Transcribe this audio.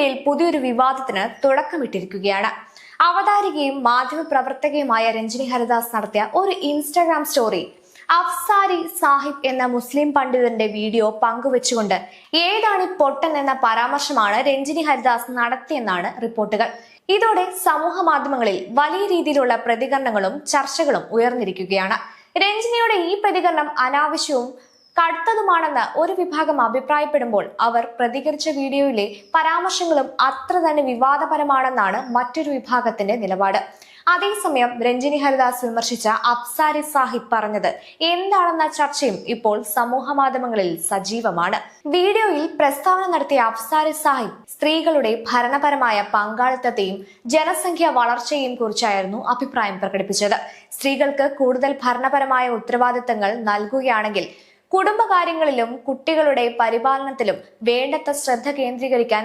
മീഡിയയിൽ പുതിയൊരു വിവാദത്തിന് തുടക്കമിട്ടിരിക്കുകയാണ്. അവതാരികയും മാധ്യമപ്രവർത്തകയുമായ രഞ്ജിനി ഹരിദാസ് നടത്തിയ ഒരു ഇൻസ്റ്റാഗ്രാം സ്റ്റോറി അഫ്സാരി സാഹിബ് എന്ന മുസ്ലിം പണ്ഡിതന്റെ വീഡിയോ പങ്കുവെച്ചുകൊണ്ട് ഏതാണ് പൊട്ടൻ എന്ന പരാമർശമാണ് രഞ്ജിനി ഹരിദാസ് നടത്തിയെന്നാണ് റിപ്പോർട്ടുകൾ. ഇതോടെ സമൂഹ മാധ്യമങ്ങളിൽ വലിയ രീതിയിലുള്ള പ്രതികരണങ്ങളും ചർച്ചകളും ഉയർന്നിരിക്കുകയാണ്. രഞ്ജിനിയുടെ ഈ പ്രതികരണം അനാവശ്യവും കടുത്തതുമാണെന്ന് ഒരു വിഭാഗം അഭിപ്രായപ്പെടുമ്പോൾ അവർ പ്രതികരിച്ച വീഡിയോയിലെ പരാമർശങ്ങളും അത്ര തന്നെ വിവാദപരമാണെന്നാണ് മറ്റൊരു വിഭാഗത്തിന്റെ നിലപാട്. അതേസമയം രഞ്ജിനി ഹരിദാസ് വിമർശിച്ച അഫ്സാരി സാഹിബ് പറഞ്ഞത് എന്താണെന്ന ചർച്ചയും ഇപ്പോൾ സമൂഹ മാധ്യമങ്ങളിൽ സജീവമാണ്. വീഡിയോയിൽ പ്രസ്താവന നടത്തിയ അഫ്സാരി സാഹിബ് സ്ത്രീകളുടെ ഭരണപരമായ പങ്കാളിത്തത്തെയും ജനസംഖ്യ വളർച്ചയെയും കുറിച്ചായിരുന്നു അഭിപ്രായം പ്രകടിപ്പിച്ചത്. സ്ത്രീകൾക്ക് കൂടുതൽ ഭരണപരമായ ഉത്തരവാദിത്തങ്ങൾ നൽകുകയാണെങ്കിൽ കുടുംബകാര്യങ്ങളിലും കുട്ടികളുടെ പരിപാലനത്തിലും വേണ്ടത്ര ശ്രദ്ധ കേന്ദ്രീകരിക്കാൻ